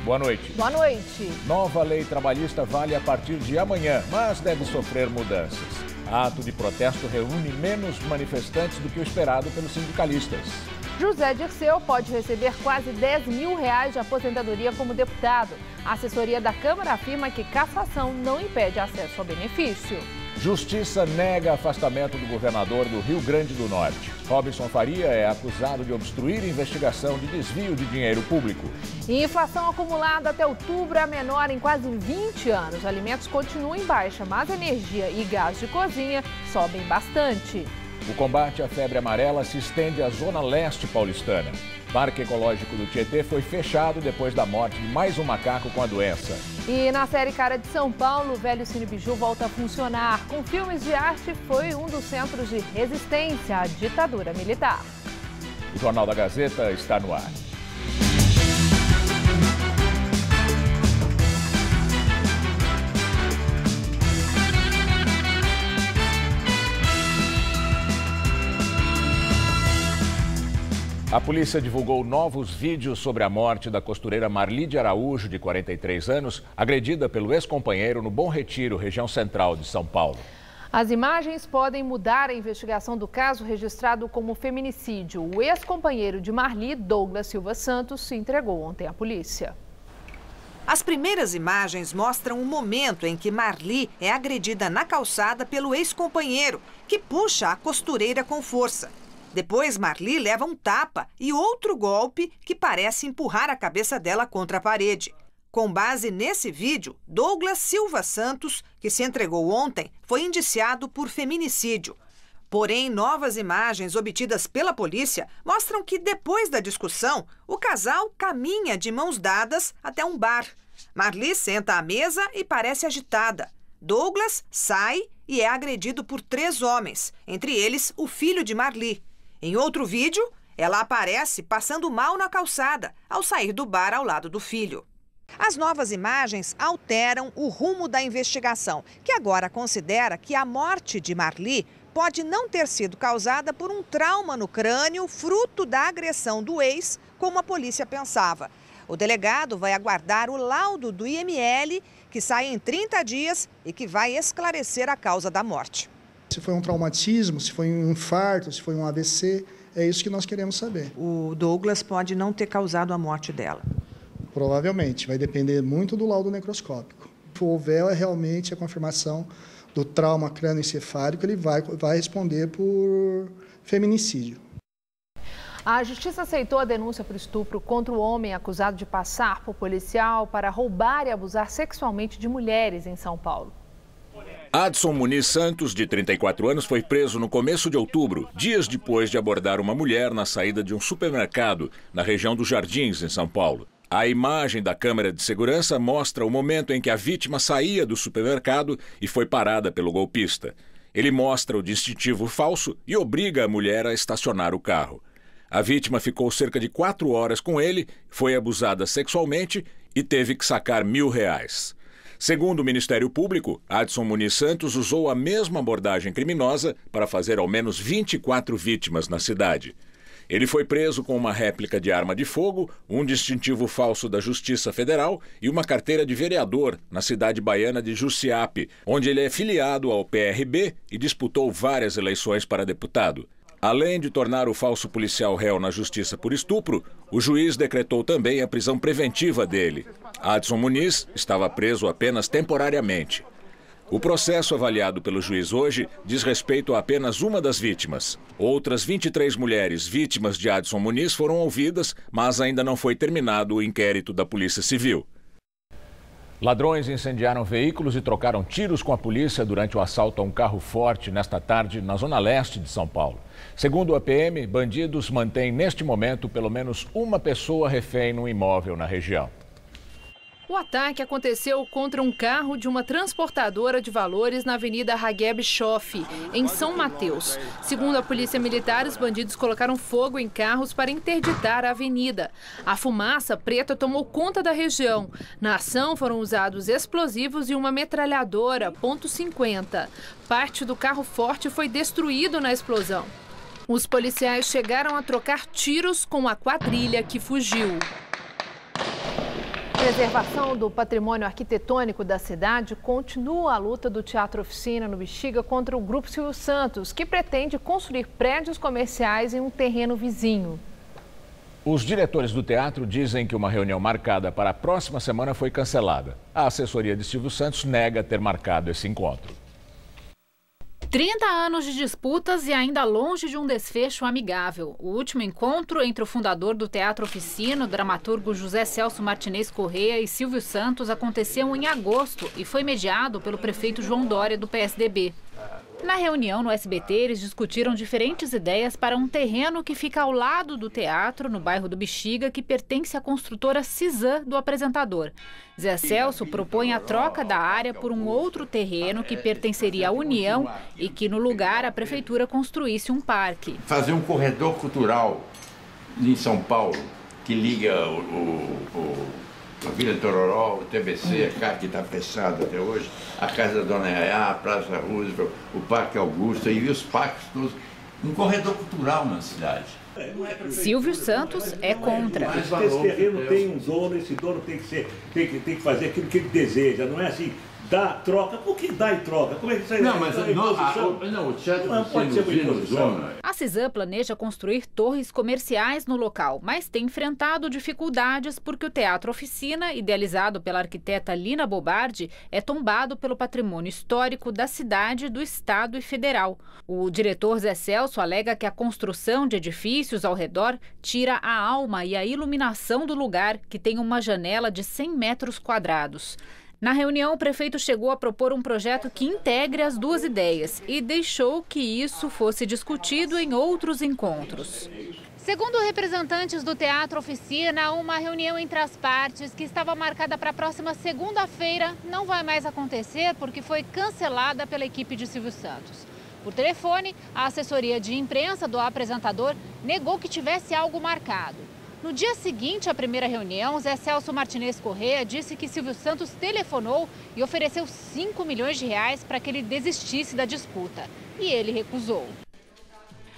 Boa noite. Boa noite. Nova lei trabalhista vale a partir de amanhã, mas deve sofrer mudanças. Ato de protesto reúne menos manifestantes do que o esperado pelos sindicalistas. José Dirceu pode receber quase R$10 mil de aposentadoria como deputado. A assessoria da Câmara afirma que cassação não impede acesso ao benefício. Justiça nega afastamento do governador do Rio Grande do Norte. Robson Faria é acusado de obstruir investigação de desvio de dinheiro público. E inflação acumulada até outubro é a menor em quase 20 anos. Alimentos continuam em baixa, mas energia e gás de cozinha sobem bastante. O combate à febre amarela se estende à zona leste paulistana. O Parque Ecológico do Tietê foi fechado depois da morte de mais um macaco com a doença. E na série Cara de São Paulo, o velho Cine Biju volta a funcionar. Com filmes de arte, foi um dos centros de resistência à ditadura militar. O Jornal da Gazeta está no ar. A polícia divulgou novos vídeos sobre a morte da costureira Marli de Araújo, de 43 anos, agredida pelo ex-companheiro no Bom Retiro, região central de São Paulo. As imagens podem mudar a investigação do caso registrado como feminicídio. O ex-companheiro de Marli, Douglas Silva Santos, se entregou ontem à polícia. As primeiras imagens mostram o momento em que Marli é agredida na calçada pelo ex-companheiro, que puxa a costureira com força. Depois, Marli leva um tapa e outro golpe que parece empurrar a cabeça dela contra a parede. Com base nesse vídeo, Douglas Silva Santos, que se entregou ontem, foi indiciado por feminicídio. Porém, novas imagens obtidas pela polícia mostram que, depois da discussão, o casal caminha de mãos dadas até um bar. Marli senta à mesa e parece agitada. Douglas sai e é agredido por 3 homens, entre eles o filho de Marli. Em outro vídeo, ela aparece passando mal na calçada ao sair do bar ao lado do filho. As novas imagens alteram o rumo da investigação, que agora considera que a morte de Marli pode não ter sido causada por um trauma no crânio, fruto da agressão do ex, como a polícia pensava. O delegado vai aguardar o laudo do IML, que sai em 30 dias e que vai esclarecer a causa da morte. Se foi um traumatismo, se foi um infarto, se foi um AVC, é isso que nós queremos saber. O Douglas pode não ter causado a morte dela. Provavelmente, vai depender muito do laudo necroscópico. Se houver realmente a confirmação do trauma crânioencefálico, ele vai responder por feminicídio. A justiça aceitou a denúncia por estupro contra o homem acusado de passar por policial para roubar e abusar sexualmente de mulheres em São Paulo. Adson Muniz Santos, de 34 anos, foi preso no começo de outubro, dias depois de abordar uma mulher na saída de um supermercado na região dos Jardins, em São Paulo. A imagem da câmera de segurança mostra o momento em que a vítima saía do supermercado e foi parada pelo golpista. Ele mostra o distintivo falso e obriga a mulher a estacionar o carro. A vítima ficou cerca de 4 horas com ele, foi abusada sexualmente e teve que sacar R$1.000. Segundo o Ministério Público, Adson Muniz Santos usou a mesma abordagem criminosa para fazer ao menos 24 vítimas na cidade. Ele foi preso com uma réplica de arma de fogo, um distintivo falso da Justiça Federal e uma carteira de vereador na cidade baiana de Jussiape, onde ele é filiado ao PRB e disputou várias eleições para deputado. Além de tornar o falso policial réu na justiça por estupro, o juiz decretou também a prisão preventiva dele. Adson Muniz estava preso apenas temporariamente. O processo avaliado pelo juiz hoje diz respeito a apenas uma das vítimas. Outras 23 mulheres vítimas de Adson Muniz foram ouvidas, mas ainda não foi terminado o inquérito da Polícia Civil. Ladrões incendiaram veículos e trocaram tiros com a polícia durante o assalto a um carro forte nesta tarde na zona leste de São Paulo. Segundo a PM, bandidos mantêm neste momento pelo menos uma pessoa refém no imóvel na região. O ataque aconteceu contra um carro de uma transportadora de valores na Avenida Hageb Schoff, em São Mateus. Segundo a Polícia Militar, os bandidos colocaram fogo em carros para interditar a avenida. A fumaça preta tomou conta da região. Na ação foram usados explosivos e uma metralhadora .50. Parte do carro forte foi destruído na explosão. Os policiais chegaram a trocar tiros com a quadrilha que fugiu. Preservação do patrimônio arquitetônico da cidade continua a luta do Teatro Oficina no Bexiga contra o Grupo Silvio Santos, que pretende construir prédios comerciais em um terreno vizinho. Os diretores do teatro dizem que uma reunião marcada para a próxima semana foi cancelada. A assessoria de Silvio Santos nega ter marcado esse encontro. 30 anos de disputas e ainda longe de um desfecho amigável. O último encontro entre o fundador do Teatro Oficina, o dramaturgo José Celso Martinez Corrêa, e Silvio Santos aconteceu em agosto e foi mediado pelo prefeito João Dória, do PSDB. Na reunião no SBT, eles discutiram diferentes ideias para um terreno que fica ao lado do teatro, no bairro do Bexiga, que pertence à construtora Cisan, do apresentador. Zé Celso propõe a troca da área por um outro terreno que pertenceria à União e que, no lugar, a prefeitura construísse um parque. Fazer um corredor cultural em São Paulo, que liga a Vila Tororó, o TBC, que está fechado até hoje, a Casa da Dona Yaya, a Praça Roosevelt, o Parque Augusta e os parques todos. Um corredor cultural na cidade. Silvio Santos é contra. Esse terreno tem um dono, esse dono tem que fazer aquilo que ele deseja, não é assim, dá, troca, por que dá e troca? Como é que isso aí? Não, mas o teatro não pode ser uma imposição. A Cisan planeja construir torres comerciais no local, mas tem enfrentado dificuldades porque o Teatro Oficina, idealizado pela arquiteta Lina Bobardi, é tombado pelo patrimônio histórico da cidade, do estado e federal. O diretor Zé Celso alega que a construção de edifícios ao redor tira a alma e a iluminação do lugar, que tem uma janela de 100 metros quadrados. Na reunião, o prefeito chegou a propor um projeto que integre as duas ideias e deixou que isso fosse discutido em outros encontros. Segundo representantes do Teatro Oficina, uma reunião entre as partes que estava marcada para a próxima segunda-feira não vai mais acontecer porque foi cancelada pela equipe de Silvio Santos. Por telefone, a assessoria de imprensa do apresentador negou que tivesse algo marcado. No dia seguinte à primeira reunião, Zé Celso Martinez Corrêa disse que Silvio Santos telefonou e ofereceu 5 milhões de reais para que ele desistisse da disputa. E ele recusou.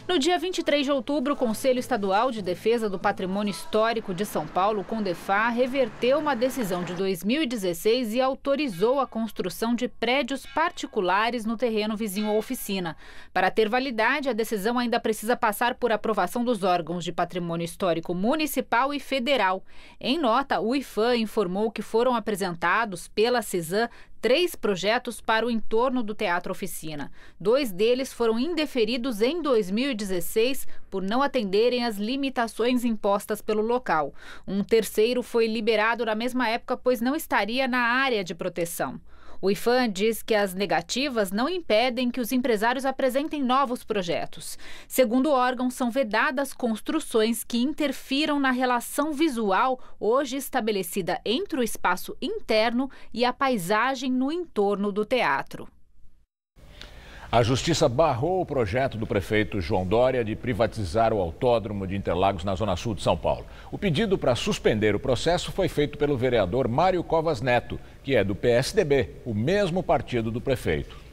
No dia 23 de outubro, o Conselho Estadual de Defesa do Patrimônio Histórico de São Paulo, CONDEFAR, reverteu uma decisão de 2016 e autorizou a construção de prédios particulares no terreno vizinho à oficina. Para ter validade, a decisão ainda precisa passar por aprovação dos órgãos de patrimônio histórico municipal e federal. Em nota, o IPHAN informou que foram apresentados pela Cisan 3 projetos para o entorno do Teatro Oficina. 2 deles foram indeferidos em 2016 por não atenderem às limitações impostas pelo local. Um terceiro foi liberado na mesma época, pois não estaria na área de proteção. O IPHAN diz que as negativas não impedem que os empresários apresentem novos projetos. Segundo o órgão, são vedadas construções que interfiram na relação visual hoje estabelecida entre o espaço interno e a paisagem no entorno do teatro. A Justiça barrou o projeto do prefeito João Dória de privatizar o autódromo de Interlagos na Zona Sul de São Paulo. O pedido para suspender o processo foi feito pelo vereador Mário Covas Neto, que é do PSDB, o mesmo partido do prefeito.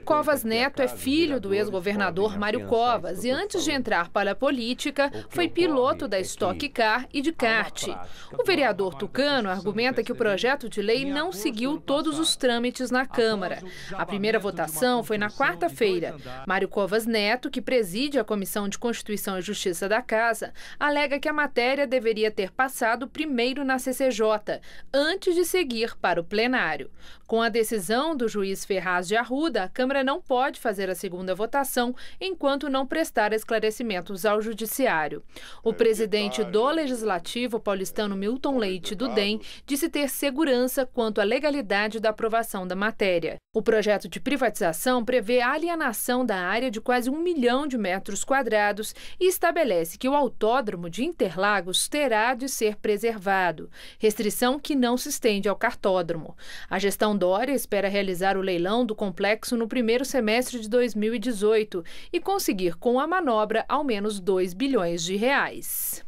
Covas Neto é filho do ex-governador Mário Covas e antes de entrar para a política, foi piloto da Stock Car e de kart. O vereador tucano argumenta que o projeto de lei não seguiu todos os trâmites na Câmara. A primeira votação foi na quarta-feira. Mário Covas Neto, que preside a Comissão de Constituição e Justiça da Casa, alega que a matéria deveria ter passado primeiro na CCJ, antes de seguir para o plenário. Com a decisão do juiz Ferraz de Arruda, a Câmara não pode fazer a segunda votação enquanto não prestar esclarecimentos ao Judiciário. O presidente do Legislativo, paulistano Milton Leite, do DEM, disse ter segurança quanto à legalidade da aprovação da matéria. O projeto de privatização prevê a alienação da área de quase 1 milhão de metros quadrados e estabelece que o autódromo de Interlagos terá de ser preservado, restrição que não se estende ao cartódromo. A gestão Dória espera realizar o leilão do complexo no primeiro semestre de 2018 e conseguir com a manobra ao menos 2 bilhões de reais.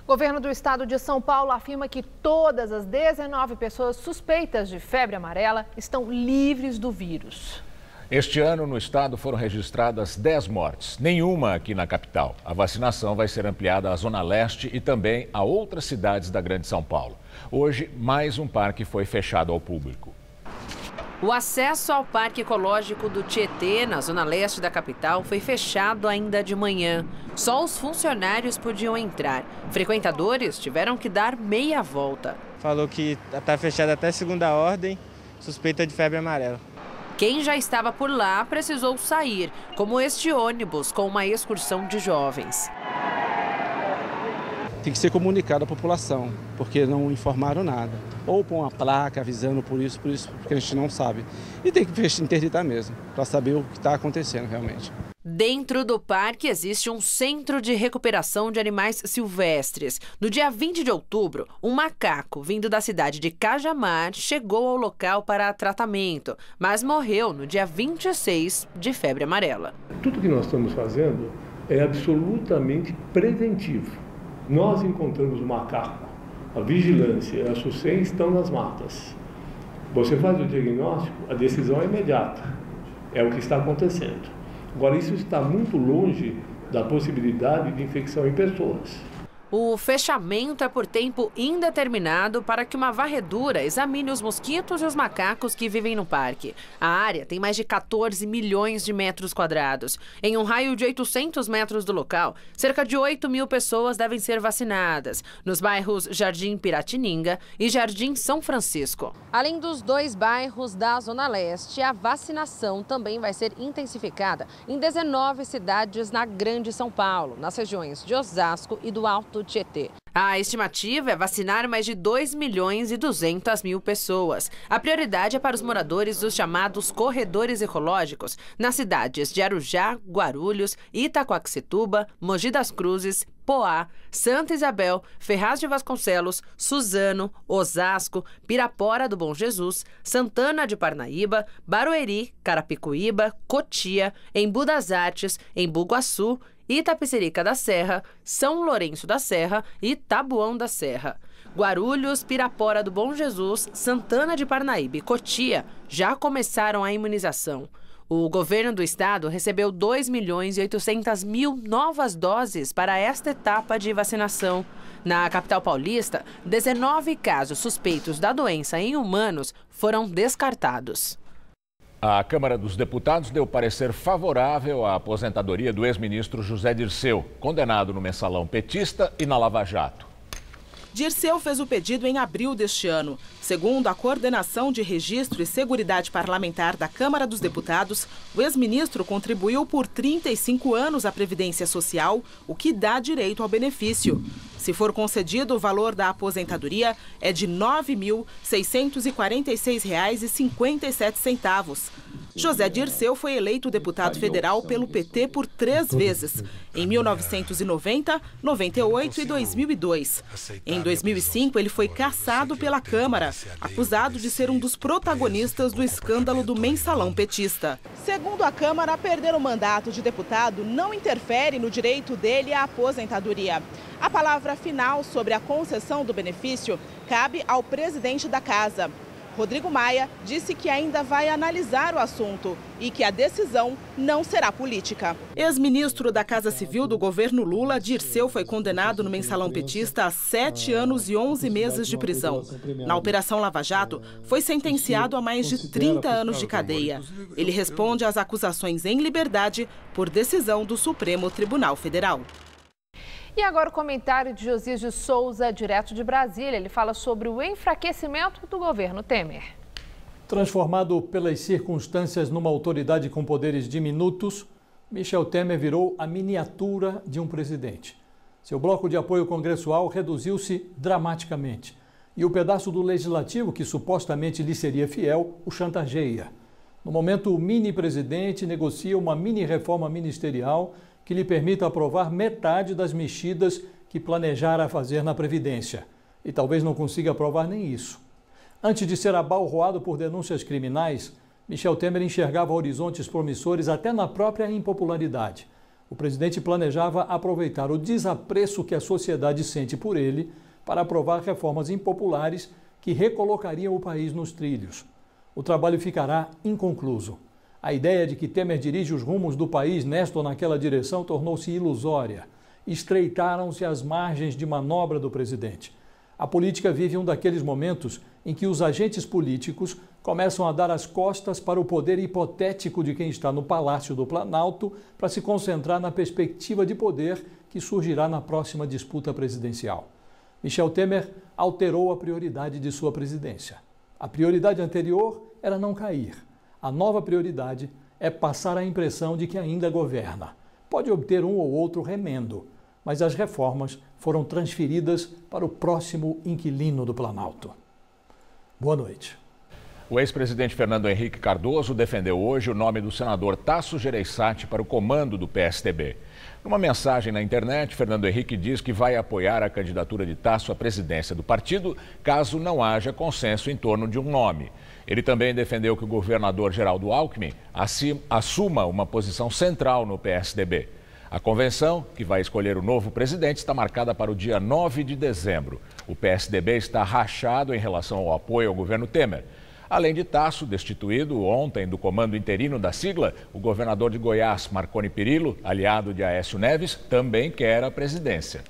O governo do estado de São Paulo afirma que todas as 19 pessoas suspeitas de febre amarela estão livres do vírus. Este ano, no estado, foram registradas 10 mortes, nenhuma aqui na capital. A vacinação vai ser ampliada à Zona Leste e também a outras cidades da Grande São Paulo. Hoje, mais um parque foi fechado ao público. O acesso ao Parque Ecológico do Tietê, na Zona Leste da capital, foi fechado ainda de manhã. Só os funcionários podiam entrar. Frequentadores tiveram que dar meia volta. Falou que está fechado até segunda ordem, suspeita de febre amarela. Quem já estava por lá precisou sair, como este ônibus com uma excursão de jovens. Tem que ser comunicado à população, porque não informaram nada. Ou pôr uma placa avisando por isso, porque a gente não sabe. E tem que interditar mesmo, para saber o que está acontecendo realmente. Dentro do parque existe um centro de recuperação de animais silvestres. No dia 20 de outubro, um macaco vindo da cidade de Cajamar chegou ao local para tratamento, mas morreu no dia 26 de febre amarela. Tudo que nós estamos fazendo é absolutamente preventivo. Nós encontramos o macaco, a vigilância e a SUSEM estão nas matas. Você faz o diagnóstico, a decisão é imediata. É o que está acontecendo. Agora, isso está muito longe da possibilidade de infecção em pessoas. O fechamento é por tempo indeterminado para que uma varredura examine os mosquitos e os macacos que vivem no parque. A área tem mais de 14 milhões de metros quadrados. Em um raio de 800 metros do local, cerca de 8.000 pessoas devem ser vacinadas, nos bairros Jardim Piratininga e Jardim São Francisco. Além dos 2 bairros da Zona Leste, a vacinação também vai ser intensificada em 19 cidades na Grande São Paulo, nas regiões de Osasco e do Alto Tietê. A estimativa é vacinar mais de 2.200.000 pessoas. A prioridade é para os moradores dos chamados corredores ecológicos, nas cidades de Arujá, Guarulhos, Itacoaxetuba, Mogi das Cruzes, Poá, Santa Isabel, Ferraz de Vasconcelos, Suzano, Osasco, Pirapora do Bom Jesus, Santana de Parnaíba, Barueri, Carapicuíba, Cotia, Embu das Artes, Embu Guaçu, Itapecerica da Serra, São Lourenço da Serra e Taboão da Serra. Guarulhos, Pirapora do Bom Jesus, Santana de Parnaíba e Cotia já começaram a imunização. O governo do estado recebeu 2.800.000 novas doses para esta etapa de vacinação. Na capital paulista, 19 casos suspeitos da doença em humanos foram descartados. A Câmara dos Deputados deu parecer favorável à aposentadoria do ex-ministro José Dirceu, condenado no mensalão petista e na Lava Jato. Dirceu fez o pedido em abril deste ano. Segundo a Coordenação de Registro e Seguridade Parlamentar da Câmara dos Deputados, o ex-ministro contribuiu por 35 anos à Previdência Social, o que dá direito ao benefício. Se for concedido, o valor da aposentadoria é de R$ 9.646,57. José Dirceu foi eleito deputado federal pelo PT por 3 vezes, em 1990, 98 e 2002. Em 2005, ele foi cassado pela Câmara, acusado de ser um dos protagonistas do escândalo do mensalão petista. Segundo a Câmara, perder o mandato de deputado não interfere no direito dele à aposentadoria. A palavra final sobre a concessão do benefício cabe ao presidente da Casa. Rodrigo Maia disse que ainda vai analisar o assunto e que a decisão não será política. Ex-ministro da Casa Civil do governo Lula, Dirceu foi condenado no mensalão petista a 7 anos e 11 meses de prisão. Na Operação Lava Jato, foi sentenciado a mais de 30 anos de cadeia. Ele responde às acusações em liberdade por decisão do Supremo Tribunal Federal. E agora o comentário de Josias de Souza, direto de Brasília. Ele fala sobre o enfraquecimento do governo Temer. Transformado pelas circunstâncias numa autoridade com poderes diminutos, Michel Temer virou a miniatura de um presidente. Seu bloco de apoio congressual reduziu-se dramaticamente. E o pedaço do legislativo que supostamente lhe seria fiel o chantageia. No momento, o mini-presidente negocia uma mini-reforma ministerial que lhe permita aprovar metade das mexidas que planejara fazer na Previdência. E talvez não consiga aprovar nem isso. Antes de ser abalroado por denúncias criminais, Michel Temer enxergava horizontes promissores até na própria impopularidade. O presidente planejava aproveitar o desapreço que a sociedade sente por ele para aprovar reformas impopulares que recolocariam o país nos trilhos. O trabalho ficará inconcluso. A ideia de que Temer dirige os rumos do país nesta ou naquela direção tornou-se ilusória. Estreitaram-se as margens de manobra do presidente. A política vive um daqueles momentos em que os agentes políticos começam a dar as costas para o poder hipotético de quem está no Palácio do Planalto para se concentrar na perspectiva de poder que surgirá na próxima disputa presidencial. Michel Temer alterou a prioridade de sua presidência. A prioridade anterior era não cair. A nova prioridade é passar a impressão de que ainda governa. Pode obter um ou outro remendo, mas as reformas foram transferidas para o próximo inquilino do Planalto. Boa noite. O ex-presidente Fernando Henrique Cardoso defendeu hoje o nome do senador Tasso Gereissati para o comando do PSDB. Numa mensagem na internet, Fernando Henrique diz que vai apoiar a candidatura de Tasso à presidência do partido, caso não haja consenso em torno de um nome. Ele também defendeu que o governador Geraldo Alckmin assuma uma posição central no PSDB. A convenção, que vai escolher o novo presidente, está marcada para o dia 9 de dezembro. O PSDB está rachado em relação ao apoio ao governo Temer. Além de Tasso, destituído ontem do comando interino da sigla, o governador de Goiás, Marconi Perillo, aliado de Aécio Neves, também quer a presidência.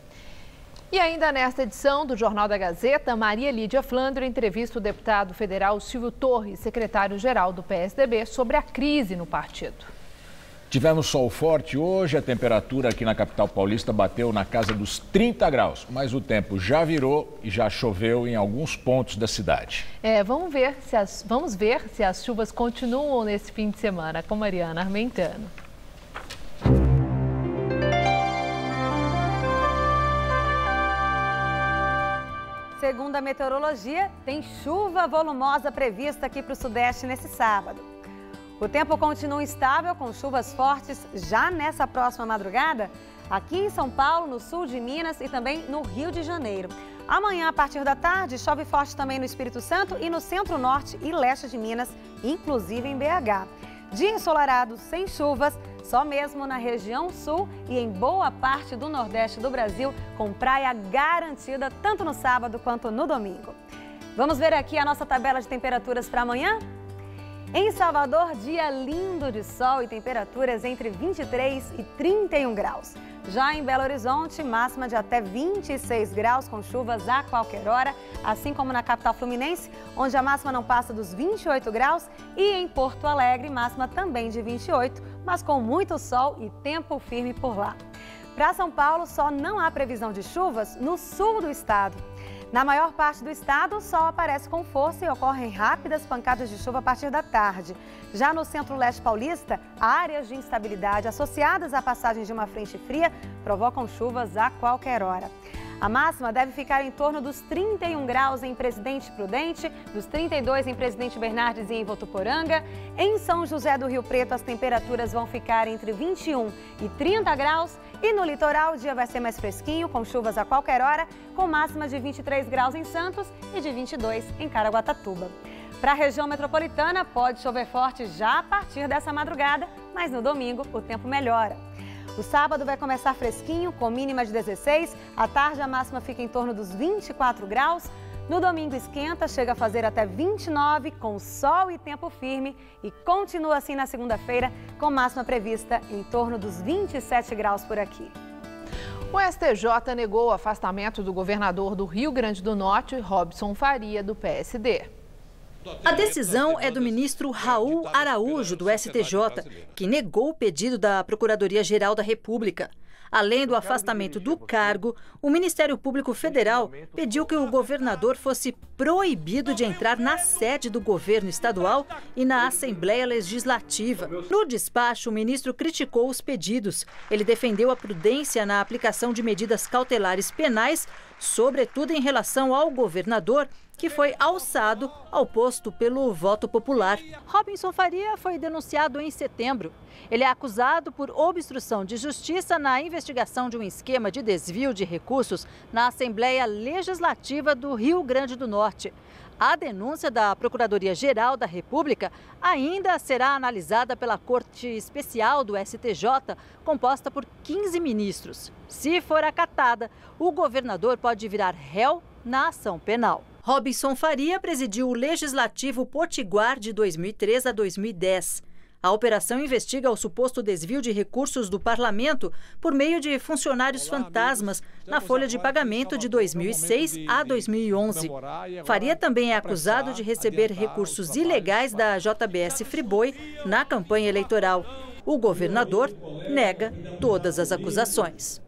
E ainda nesta edição do Jornal da Gazeta, Maria Lídia Flandre entrevista o deputado federal Silvio Torres, secretário-geral do PSDB, sobre a crise no partido. Tivemos sol forte hoje, a temperatura aqui na capital paulista bateu na casa dos 30 graus, mas o tempo já virou e já choveu em alguns pontos da cidade. Vamos ver se as chuvas continuam nesse fim de semana, com Mariana Armentano. Segundo a meteorologia, tem chuva volumosa prevista aqui para o Sudeste nesse sábado. O tempo continua instável, com chuvas fortes já nessa próxima madrugada, aqui em São Paulo, no sul de Minas e também no Rio de Janeiro. Amanhã, a partir da tarde, chove forte também no Espírito Santo e no centro-norte e leste de Minas, inclusive em BH. Dia ensolarado, sem chuvas, só mesmo na região sul e em boa parte do nordeste do Brasil, com praia garantida tanto no sábado quanto no domingo. Vamos ver aqui a nossa tabela de temperaturas para amanhã? Em Salvador, dia lindo de sol e temperaturas entre 23 e 31 graus. Já em Belo Horizonte, máxima de até 26 graus, com chuvas a qualquer hora, assim como na capital fluminense, onde a máxima não passa dos 28 graus, e em Porto Alegre, máxima também de 28, mas com muito sol e tempo firme por lá. Para São Paulo, só não há previsão de chuvas no sul do estado. Na maior parte do estado, o sol aparece com força e ocorrem rápidas pancadas de chuva a partir da tarde. Já no centro-leste paulista, áreas de instabilidade associadas à passagem de uma frente fria provocam chuvas a qualquer hora. A máxima deve ficar em torno dos 31 graus em Presidente Prudente, dos 32 em Presidente Bernardes e em Votuporanga. Em São José do Rio Preto, as temperaturas vão ficar entre 21 e 30 graus. E no litoral, o dia vai ser mais fresquinho, com chuvas a qualquer hora, com máxima de 23 graus em Santos e de 22 em Caraguatatuba. Para a região metropolitana, pode chover forte já a partir dessa madrugada, mas no domingo o tempo melhora. O sábado vai começar fresquinho, com mínima de 16, à tarde a máxima fica em torno dos 24 graus. No domingo esquenta, chega a fazer até 29, com sol e tempo firme, e continua assim na segunda-feira, com máxima prevista em torno dos 27 graus por aqui. O STJ negou o afastamento do governador do Rio Grande do Norte, Robson Faria, do PSD. A decisão é do ministro Raul Araújo, do STJ, que negou o pedido da Procuradoria-Geral da República. Além do afastamento do cargo, o Ministério Público Federal pediu que o governador fosse proibido de entrar na sede do governo estadual e na Assembleia Legislativa. No despacho, o ministro criticou os pedidos. Ele defendeu a prudência na aplicação de medidas cautelares penais, sobretudo em relação ao governador, que foi alçado ao posto pelo voto popular. Robson Faria foi denunciado em setembro. Ele é acusado por obstrução de justiça na investigação de um esquema de desvio de recursos na Assembleia Legislativa do Rio Grande do Norte. A denúncia da Procuradoria-Geral da República ainda será analisada pela Corte Especial do STJ, composta por 15 ministros. Se for acatada, o governador pode virar réu na ação penal. Robson Faria presidiu o Legislativo Potiguar de 2003 a 2010. A operação investiga o suposto desvio de recursos do parlamento por meio de funcionários fantasmas na folha de pagamento de 2006 a 2011. Faria também é acusado de receber recursos ilegais da JBS Friboi na campanha eleitoral. O governador nega todas as acusações.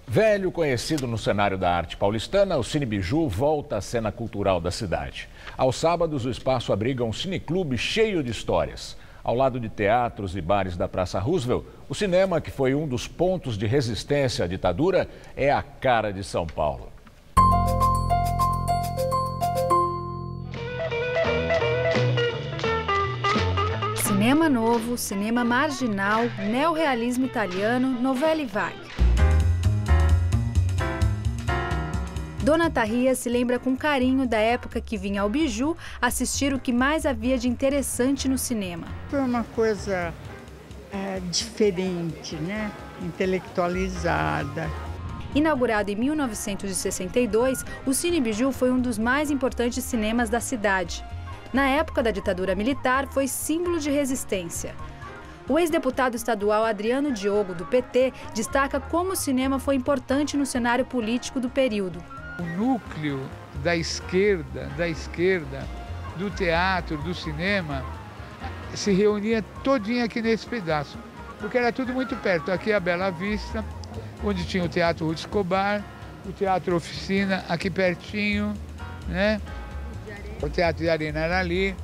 Velho conhecido no cenário da arte paulistana, o Cine Biju volta à cena cultural da cidade. Aos sábados, o espaço abriga um cineclube cheio de histórias. Ao lado de teatros e bares da Praça Roosevelt, o cinema, que foi um dos pontos de resistência à ditadura, é a cara de São Paulo. Cinema novo, cinema marginal, neorrealismo italiano, novela vague. Dona Tarria se lembra com carinho da época que vinha ao Biju assistir o que mais havia de interessante no cinema. Foi uma coisa diferente, né? Intelectualizada. Inaugurado em 1962, o Cine Biju foi um dos mais importantes cinemas da cidade. Na época da ditadura militar, foi símbolo de resistência. O ex-deputado estadual Adriano Diogo, do PT, destaca como o cinema foi importante no cenário político do período. O núcleo da esquerda, do teatro, do cinema, se reunia todinho aqui nesse pedaço, porque era tudo muito perto. Aqui a Bela Vista, onde tinha o Teatro Ruth Escobar, o Teatro Oficina aqui pertinho, né? O Teatro de Arena era ali,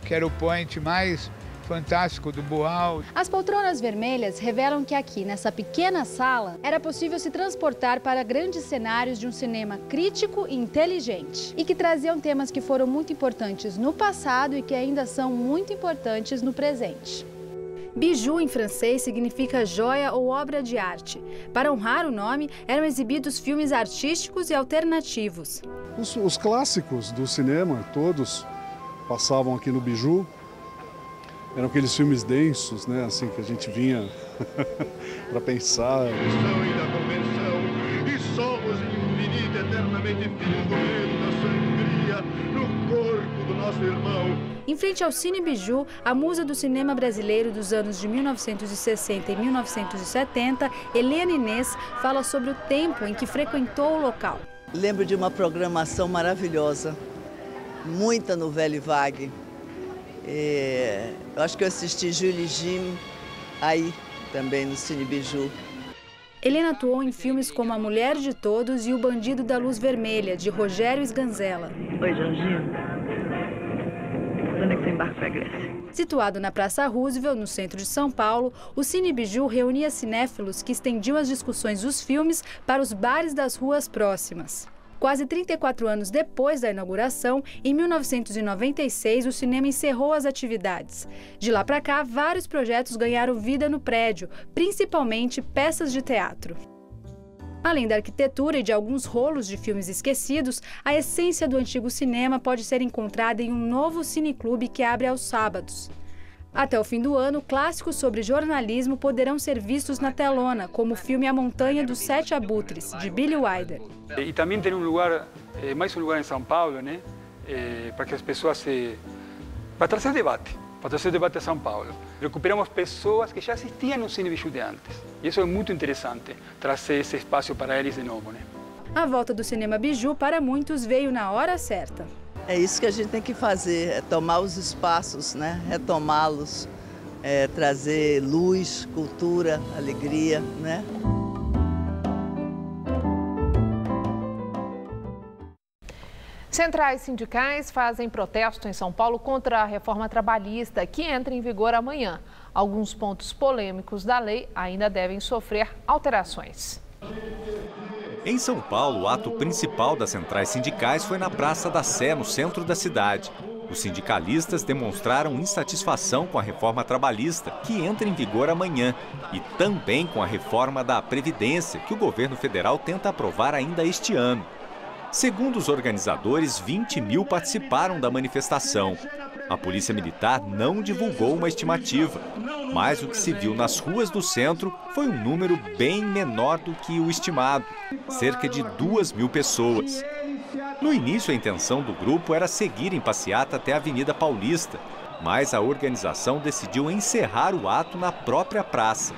que era o point mais fantástico do Boal. As poltronas vermelhas revelam que aqui, nessa pequena sala, era possível se transportar para grandes cenários de um cinema crítico e inteligente. E que traziam temas que foram muito importantes no passado e que ainda são muito importantes no presente. Bijou, em francês, significa joia ou obra de arte. Para honrar o nome, eram exibidos filmes artísticos e alternativos. Os clássicos do cinema, todos, passavam aqui no Bijou. Eram aqueles filmes densos, né, assim, que a gente vinha para pensar. E somos infinita, eternamente filhos do medo, da sangria, no corpo do nosso irmão. Em frente ao Cine Biju, a musa do cinema brasileiro dos anos de 1960 e 1970, Helena Inês, fala sobre o tempo em que frequentou o local. Lembro de uma programação maravilhosa, muita novela vague. Eu acho que eu assisti Julie e Jim aí também no Cine Biju. Helena atuou em filmes como A Mulher de Todos e O Bandido da Luz Vermelha, de Rogério Sganzella. Oi, Jorginho. Quando é que você embarca para a Grécia? Situado na Praça Roosevelt, no centro de São Paulo, o Cine Biju reunia cinéfilos que estendiam as discussões dos filmes para os bares das ruas próximas. Quase 34 anos depois da inauguração, em 1996, o cinema encerrou as atividades. De lá para cá, vários projetos ganharam vida no prédio, principalmente peças de teatro. Além da arquitetura e de alguns rolos de filmes esquecidos, a essência do antigo cinema pode ser encontrada em um novo cineclube que abre aos sábados. Até o fim do ano, clássicos sobre jornalismo poderão ser vistos na telona, como o filme A Montanha dos Sete Abutres, de Billy Wilder. E também tem um lugar, mais um lugar em São Paulo, né, para que as pessoas para trazer debate a São Paulo. Recuperamos pessoas que já assistiam no Cine Biju de antes. E isso é muito interessante, trazer esse espaço para eles de novo, né? A volta do Cinema Biju, para muitos, veio na hora certa. É isso que a gente tem que fazer, é tomar os espaços, né? Retomá-los, trazer luz, cultura, alegria, né? Centrais sindicais fazem protesto em São Paulo contra a reforma trabalhista, que entra em vigor amanhã. Alguns pontos polêmicos da lei ainda devem sofrer alterações. Em São Paulo, o ato principal das centrais sindicais foi na Praça da Sé, no centro da cidade. Os sindicalistas demonstraram insatisfação com a reforma trabalhista, que entra em vigor amanhã, e também com a reforma da Previdência, que o governo federal tenta aprovar ainda este ano. Segundo os organizadores, 20 mil participaram da manifestação. A Polícia Militar não divulgou uma estimativa, mas o que se viu nas ruas do centro foi um número bem menor do que o estimado, cerca de 2 mil pessoas. No início, a intenção do grupo era seguir em passeata até a Avenida Paulista, mas a organização decidiu encerrar o ato na própria praça.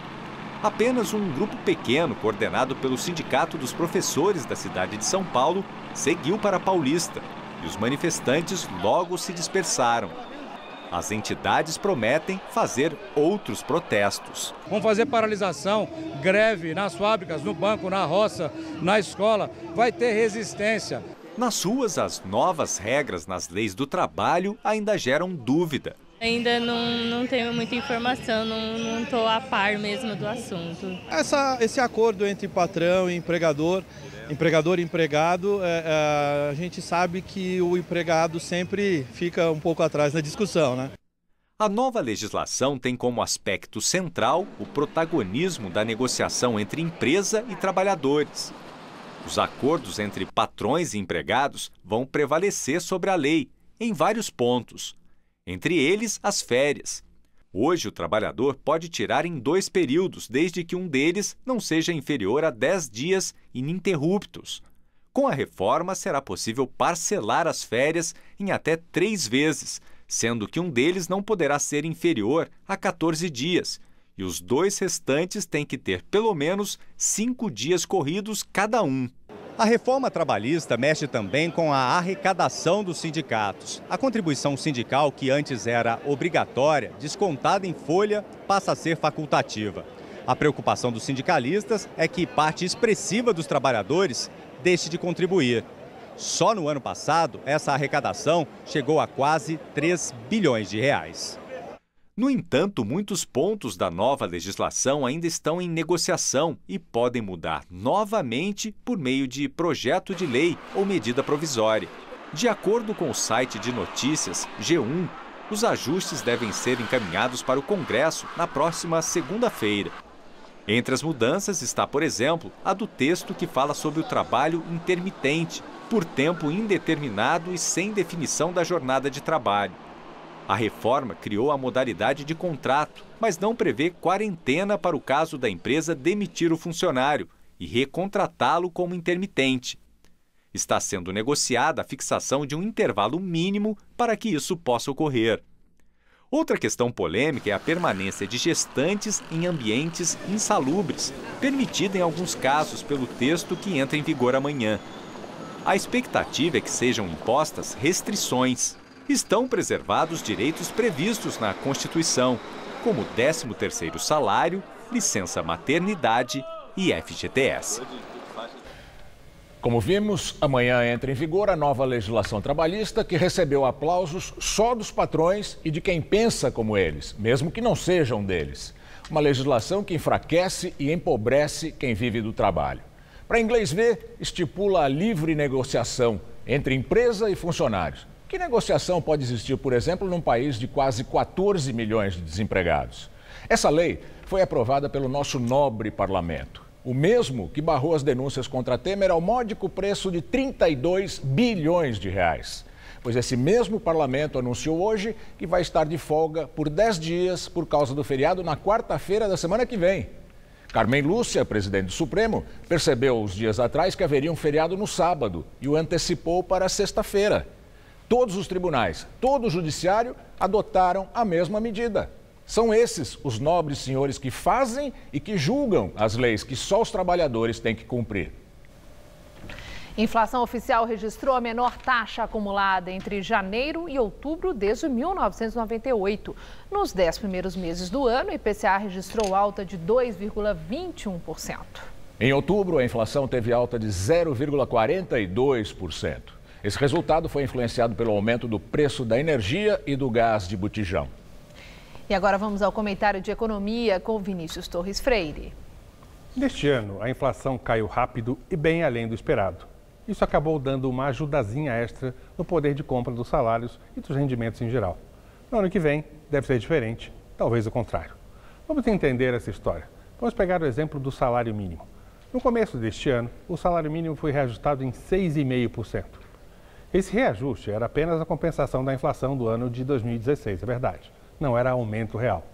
Apenas um grupo pequeno, coordenado pelo Sindicato dos Professores da cidade de São Paulo, seguiu para a Paulista e os manifestantes logo se dispersaram. As entidades prometem fazer outros protestos. Vamos fazer paralisação, greve nas fábricas, no banco, na roça, na escola. Vai ter resistência. Nas ruas, as novas regras nas leis do trabalho ainda geram dúvida. Ainda não tenho muita informação, não estou a par mesmo do assunto. Esse acordo entre patrão e empregador e empregado, a gente sabe que o empregado sempre fica um pouco atrás na discussão, né? A nova legislação tem como aspecto central o protagonismo da negociação entre empresa e trabalhadores. Os acordos entre patrões e empregados vão prevalecer sobre a lei em vários pontos, entre eles as férias. Hoje, o trabalhador pode tirar em 2 períodos, desde que um deles não seja inferior a 10 dias ininterruptos. Com a reforma, será possível parcelar as férias em até 3 vezes, sendo que um deles não poderá ser inferior a 14 dias, e os 2 restantes têm que ter pelo menos 5 dias corridos cada um. A reforma trabalhista mexe também com a arrecadação dos sindicatos. A contribuição sindical, que antes era obrigatória, descontada em folha, passa a ser facultativa. A preocupação dos sindicalistas é que parte expressiva dos trabalhadores deixe de contribuir. Só no ano passado, essa arrecadação chegou a quase 3 bilhões de reais. No entanto, muitos pontos da nova legislação ainda estão em negociação e podem mudar novamente por meio de projeto de lei ou medida provisória. De acordo com o site de notícias G1, os ajustes devem ser encaminhados para o Congresso na próxima segunda-feira. Entre as mudanças está, por exemplo, a do texto que fala sobre o trabalho intermitente, por tempo indeterminado e sem definição da jornada de trabalho. A reforma criou a modalidade de contrato, mas não prevê quarentena para o caso da empresa demitir o funcionário e recontratá-lo como intermitente. Está sendo negociada a fixação de um intervalo mínimo para que isso possa ocorrer. Outra questão polêmica é a permanência de gestantes em ambientes insalubres, permitida em alguns casos pelo texto que entra em vigor amanhã. A expectativa é que sejam impostas restrições. Estão preservados direitos previstos na Constituição, como 13º salário, licença maternidade e FGTS. Como vimos, amanhã entra em vigor a nova legislação trabalhista que recebeu aplausos só dos patrões e de quem pensa como eles, mesmo que não sejam deles. Uma legislação que enfraquece e empobrece quem vive do trabalho. Para inglês ver, estipula a livre negociação entre empresa e funcionários. Que negociação pode existir, por exemplo, num país de quase 14 milhões de desempregados? Essa lei foi aprovada pelo nosso nobre parlamento. O mesmo que barrou as denúncias contra Temer ao módico preço de 32 bilhões de reais. Pois esse mesmo parlamento anunciou hoje que vai estar de folga por 10 dias por causa do feriado na quarta-feira da semana que vem. Carmen Lúcia, presidente do Supremo, percebeu uns dias atrás que haveria um feriado no sábado e o antecipou para sexta-feira. Todos os tribunais, todo o judiciário adotaram a mesma medida. São esses os nobres senhores que fazem e que julgam as leis que só os trabalhadores têm que cumprir. Inflação oficial registrou a menor taxa acumulada entre janeiro e outubro desde 1998. Nos 10 primeiros meses do ano, o IPCA registrou alta de 2,21%. Em outubro, a inflação teve alta de 0,42%. Esse resultado foi influenciado pelo aumento do preço da energia e do gás de botijão. E agora vamos ao comentário de economia com Vinícius Torres Freire. Neste ano, a inflação caiu rápido e bem além do esperado. Isso acabou dando uma ajudazinha extra no poder de compra dos salários e dos rendimentos em geral. No ano que vem, deve ser diferente, talvez o contrário. Vamos entender essa história. Vamos pegar o exemplo do salário mínimo. No começo deste ano, o salário mínimo foi reajustado em 6,5%. Esse reajuste era apenas a compensação da inflação do ano de 2016, é verdade. Não era aumento real.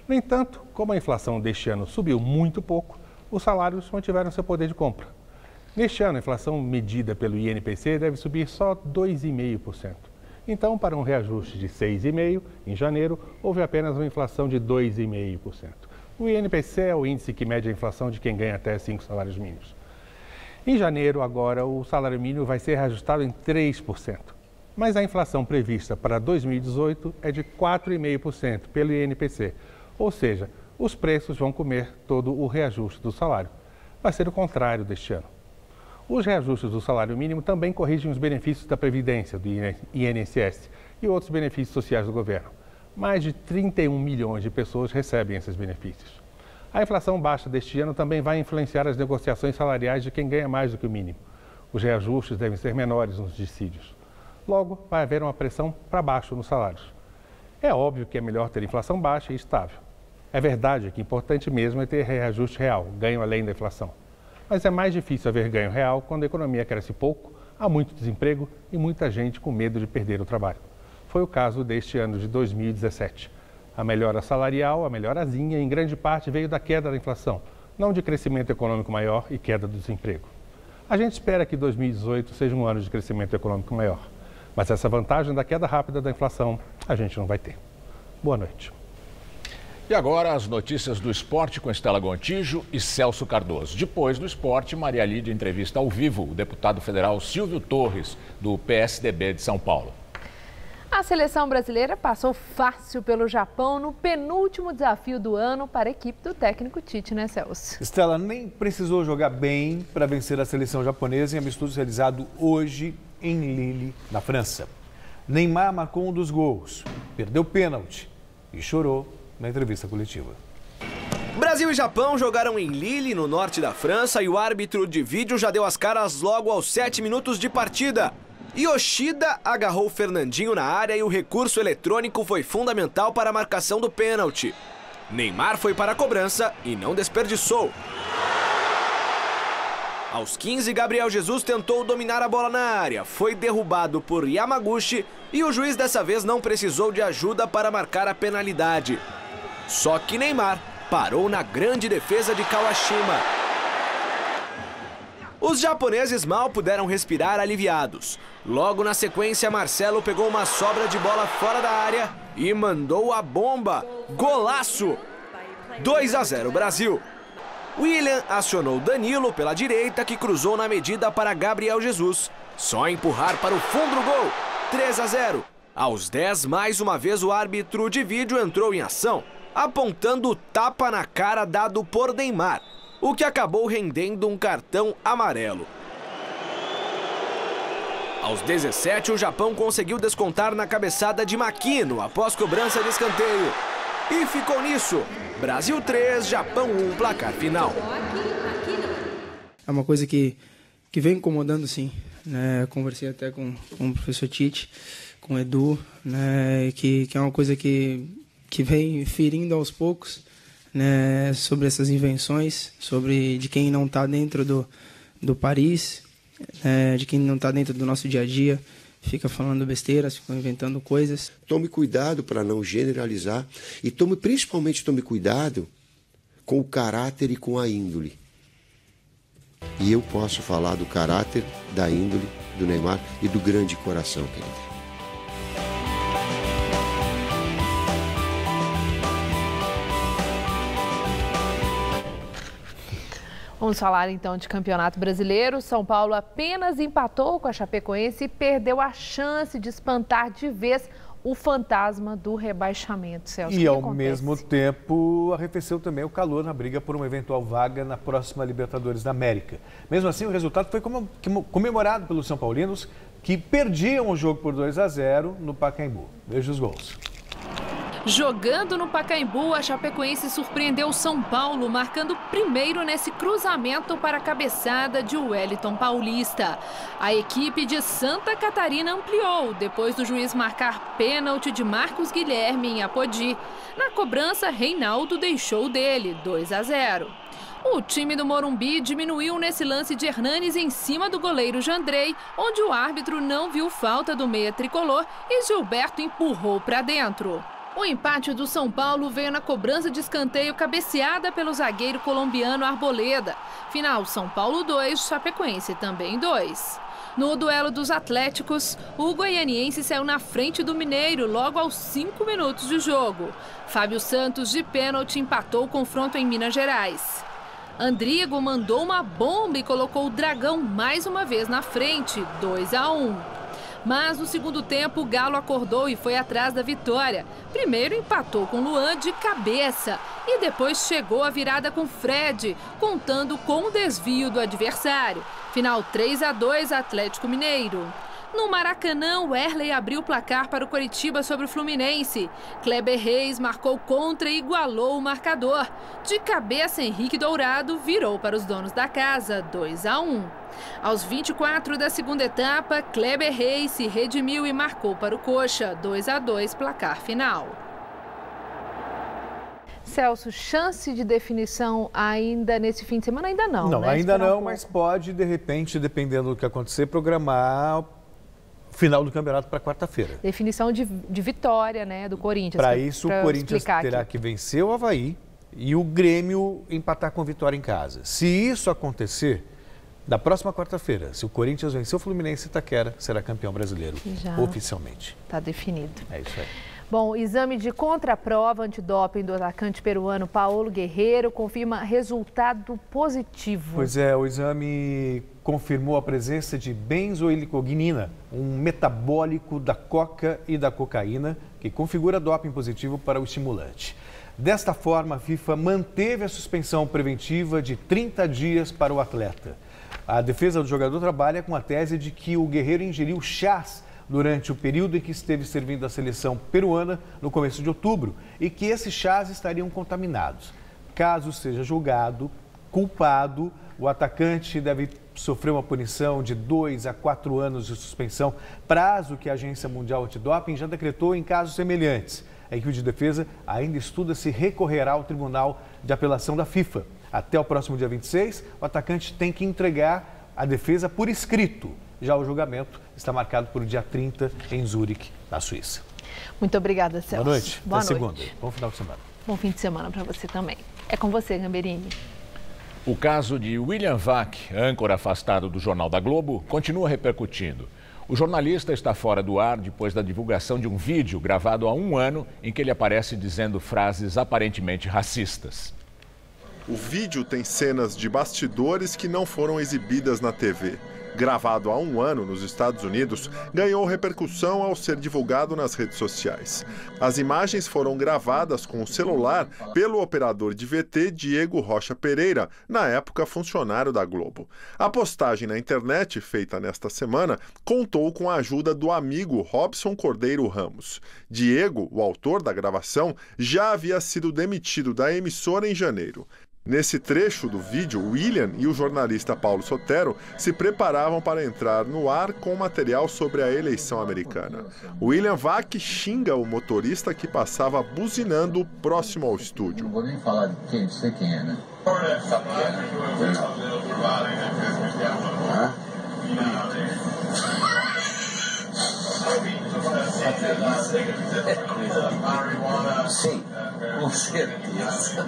No entanto, como a inflação deste ano subiu muito pouco, os salários mantiveram seu poder de compra. Neste ano, a inflação medida pelo INPC deve subir só 2,5%. Então, para um reajuste de 6,5% em janeiro, houve apenas uma inflação de 2,5%. O INPC é o índice que mede a inflação de quem ganha até 5 salários mínimos. Em janeiro, agora, o salário mínimo vai ser reajustado em 3%. Mas a inflação prevista para 2018 é de 4,5% pelo INPC. Ou seja, os preços vão comer todo o reajuste do salário. Vai ser o contrário deste ano. Os reajustes do salário mínimo também corrigem os benefícios da Previdência, do INSS e outros benefícios sociais do governo. Mais de 31 milhões de pessoas recebem esses benefícios. A inflação baixa deste ano também vai influenciar as negociações salariais de quem ganha mais do que o mínimo. Os reajustes devem ser menores nos dissídios. Logo, vai haver uma pressão para baixo nos salários. É óbvio que é melhor ter inflação baixa e estável. É verdade que importante mesmo é ter reajuste real, ganho além da inflação. Mas é mais difícil haver ganho real quando a economia cresce pouco, há muito desemprego e muita gente com medo de perder o trabalho. Foi o caso deste ano de 2017. A melhora salarial, a melhorazinha, em grande parte veio da queda da inflação, não de crescimento econômico maior e queda do desemprego. A gente espera que 2018 seja um ano de crescimento econômico maior. Mas essa vantagem da queda rápida da inflação a gente não vai ter. Boa noite. E agora as notícias do esporte com Estela Gontijo e Celso Cardoso. Depois do esporte, Maria Lídia entrevista ao vivo o deputado federal Silvio Torres, do PSDB de São Paulo. A seleção brasileira passou fácil pelo Japão no penúltimo desafio do ano para a equipe do técnico Tite, né, Celso? Estela, nem precisou jogar bem para vencer a seleção japonesa em amistoso realizado hoje em Lille, na França. Neymar marcou um dos gols, perdeu pênalti e chorou na entrevista coletiva. Brasil e Japão jogaram em Lille, no norte da França, e o árbitro de vídeo já deu as caras logo aos 7 minutos de partida. Yoshida agarrou Fernandinho na área e o recurso eletrônico foi fundamental para a marcação do pênalti. Neymar foi para a cobrança e não desperdiçou. Aos 15, Gabriel Jesus tentou dominar a bola na área, foi derrubado por Yamaguchi e o juiz dessa vez não precisou de ajuda para marcar a penalidade. Só que Neymar parou na grande defesa de Kawashima. Os japoneses mal puderam respirar aliviados. Logo na sequência, Marcelo pegou uma sobra de bola fora da área e mandou a bomba. Golaço! 2-0 Brasil. William acionou Danilo pela direita, que cruzou na medida para Gabriel Jesus. Só empurrar para o fundo do gol. 3-0. Aos 10, mais uma vez o árbitro de vídeo entrou em ação, apontando o tapa na cara dado por Neymar, o que acabou rendendo um cartão amarelo. Aos 17, o Japão conseguiu descontar na cabeçada de Makino após cobrança de escanteio. E ficou nisso. Brasil 3, Japão 1, placar final. É uma coisa que vem incomodando, sim. Né? Conversei até com o professor Tite, com o Edu, né? que é uma coisa que vem ferindo aos poucos, né? Sobre essas invenções, sobre de quem não está dentro do Paris, de quem não está dentro do nosso dia a dia, fica falando besteiras, fica inventando coisas. Tome cuidado para não generalizar e principalmente tome cuidado com o caráter e com a índole. E eu posso falar do caráter, da índole, do Neymar e do grande coração que ele tem. Vamos falar então de Campeonato Brasileiro. São Paulo apenas empatou com a Chapecoense e perdeu a chance de espantar de vez o fantasma do rebaixamento, Celso. E ao mesmo tempo arrefeceu também o calor na briga por uma eventual vaga na próxima Libertadores da América. Mesmo assim, o resultado foi comemorado pelos São Paulinos, que perdiam o jogo por 2-0 no Pacaembu. Veja os gols. Jogando no Pacaembu, a Chapecoense surpreendeu o São Paulo, marcando primeiro nesse cruzamento para a cabeçada de Wellington Paulista. A equipe de Santa Catarina ampliou, depois do juiz marcar pênalti de Marcos Guilherme em Apodi. Na cobrança, Reinaldo deixou dele, 2-0. O time do Morumbi diminuiu nesse lance de Hernanes em cima do goleiro Jandrei, onde o árbitro não viu falta do meia tricolor e Gilberto empurrou para dentro. O empate do São Paulo veio na cobrança de escanteio cabeceada pelo zagueiro colombiano Arboleda. Final, São Paulo 2, Chapecoense também 2. No duelo dos Atléticos, o goianiense saiu na frente do Mineiro logo aos 5 minutos de jogo. Fábio Santos, de pênalti, empatou o confronto em Minas Gerais. Andrigo mandou uma bomba e colocou o Dragão mais uma vez na frente, 2-1. Mas no segundo tempo, o Galo acordou e foi atrás da vitória. Primeiro empatou com Luan de cabeça e depois chegou a virada com Fred, contando com o desvio do adversário. Final 3-2 Atlético Mineiro. No Maracanã, o Erley abriu o placar para o Coritiba sobre o Fluminense. Kleber Reis marcou contra e igualou o marcador. De cabeça, Henrique Dourado virou para os donos da casa, 2-1. Aos 24 da segunda etapa, Kleber Reis se redimiu e marcou para o Coxa, 2-2, placar final. Celso, chance de definição ainda nesse fim de semana? Ainda não, Não, né? ainda não, mas pode, de repente, dependendo do que acontecer, programar o final do campeonato para quarta-feira. Definição de vitória, né, do Corinthians. Para isso, o Corinthians terá que vencer o Avaí e o Grêmio empatar com a Vitória em casa. Se isso acontecer, da próxima quarta-feira, se o Corinthians vencer o Fluminense, Itaquera será campeão brasileiro, oficialmente. Está definido. É isso aí. Bom, exame de contraprova antidoping do atacante peruano Paulo Guerreiro confirma resultado positivo. Pois é, o exame confirmou a presença de benzoilicogninina, um metabólico da coca e da cocaína, que configura doping positivo para o estimulante. Desta forma, a FIFA manteve a suspensão preventiva de 30 dias para o atleta. A defesa do jogador trabalha com a tese de que o Guerreiro ingeriu chás durante o período em que esteve servindo a seleção peruana no começo de outubro e que esses chás estariam contaminados. Caso seja julgado culpado, o atacante deve sofrer uma punição de 2 a 4 anos de suspensão, prazo que a Agência Mundial Antidoping já decretou em casos semelhantes. A equipe de defesa ainda estuda se recorrerá ao Tribunal de Apelação da FIFA. Até o próximo dia 26, o atacante tem que entregar a defesa por escrito. Já o julgamento está marcado para o dia 30 em Zurique, na Suíça. Muito obrigada, Celso. Boa noite. Boa Até noite. segunda. Bom final de semana. Bom fim de semana para você também. É com você, Gamberini. O caso de William Vac, âncora afastado do Jornal da Globo, continua repercutindo. O jornalista está fora do ar depois da divulgação de um vídeo gravado há 1 ano em que ele aparece dizendo frases aparentemente racistas. O vídeo tem cenas de bastidores que não foram exibidas na TV. Gravado há 1 ano nos Estados Unidos, ganhou repercussão ao ser divulgado nas redes sociais. As imagens foram gravadas com o celular pelo operador de VT Diego Rocha Pereira, na época funcionário da Globo. A postagem na internet, feita nesta semana, contou com a ajuda do amigo Robson Cordeiro Ramos. Diego, o autor da gravação, já havia sido demitido da emissora em janeiro. Nesse trecho do vídeo, William e o jornalista Paulo Sotero se preparavam para entrar no ar com material sobre a eleição americana. William Vac xinga o motorista que passava buzinando próximo ao estúdio. Não vou nem falar de quem, sei quem é, né? Sim, com certeza.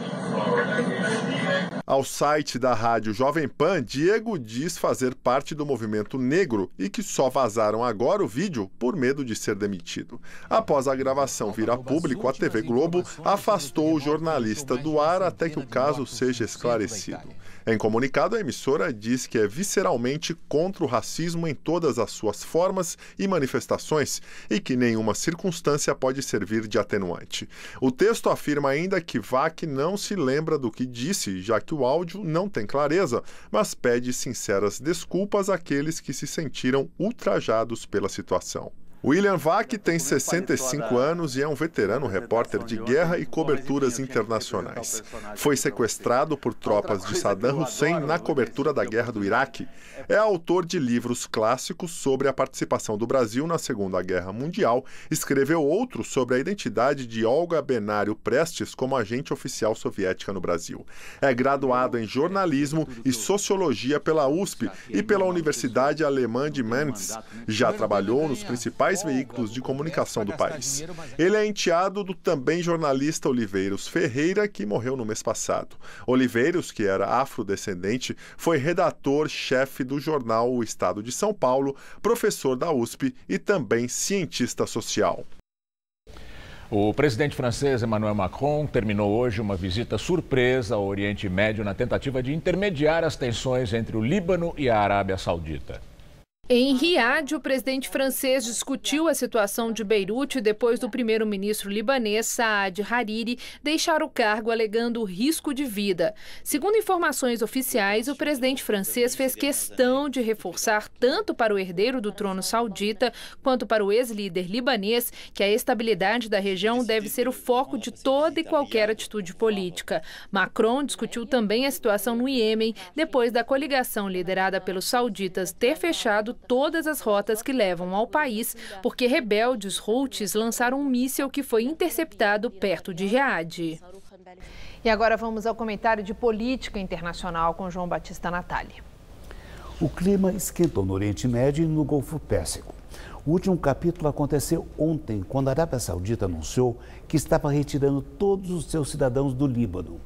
Ao site da rádio Jovem Pan, Diego diz fazer parte do movimento negro e que só vazaram agora o vídeo por medo de ser demitido. Após a gravação vir a público, a TV Globo afastou o jornalista do ar até que o caso seja esclarecido. Em comunicado, a emissora diz que é visceralmente contra o racismo em todas as suas formas e manifestações e que nenhuma circunstância pode servir de atenuante. O texto afirma ainda que Vac não se lembra do que disse, já que o áudio não tem clareza, mas pede sinceras desculpas àqueles que se sentiram ultrajados pela situação. William Vac tem 65 anos e é um veterano repórter de guerra e coberturas internacionais. Foi sequestrado por tropas de Saddam Hussein na cobertura da guerra do Iraque. É autor de livros clássicos sobre a participação do Brasil na Segunda Guerra Mundial. Escreveu outros sobre a identidade de Olga Benário Prestes como agente oficial soviética no Brasil. É graduado em jornalismo e sociologia pela USP e pela Universidade Alemã de Mainz. Já trabalhou nos principais principais veículos de comunicação do país. Ele é enteado do também jornalista Oliveiros Ferreira, que morreu no mês passado. Oliveiros, que era afrodescendente, foi redator-chefe do jornal O Estado de São Paulo, professor da USP e também cientista social. O presidente francês Emmanuel Macron terminou hoje uma visita surpresa ao Oriente Médio na tentativa de intermediar as tensões entre o Líbano e a Arábia Saudita. Em Riad, o presidente francês discutiu a situação de Beirute depois do primeiro-ministro libanês Saad Hariri deixar o cargo alegando risco de vida. Segundo informações oficiais, o presidente francês fez questão de reforçar tanto para o herdeiro do trono saudita quanto para o ex-líder libanês que a estabilidade da região deve ser o foco de toda e qualquer atitude política. Macron discutiu também a situação no Iêmen depois da coligação liderada pelos sauditas ter fechado todas as rotas que levam ao país, porque rebeldes Houthis lançaram um míssil que foi interceptado perto de Riad. E agora vamos ao comentário de política internacional com João Batista Natali. O clima esquentou no Oriente Médio e no Golfo Pérsico. O último capítulo aconteceu ontem, quando a Arábia Saudita anunciou que estava retirando todos os seus cidadãos do Líbano.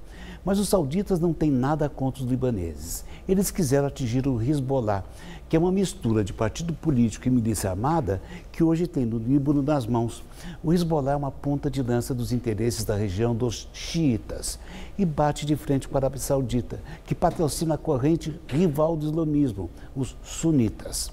Mas os sauditas não têm nada contra os libaneses. Eles quiseram atingir o Hezbollah, que é uma mistura de partido político e milícia armada que hoje tem no Líbano nas mãos. O Hezbollah é uma ponta de lança dos interesses da região dos xiitas e bate de frente com a Arábia Saudita, que patrocina a corrente rival do islamismo, os sunitas.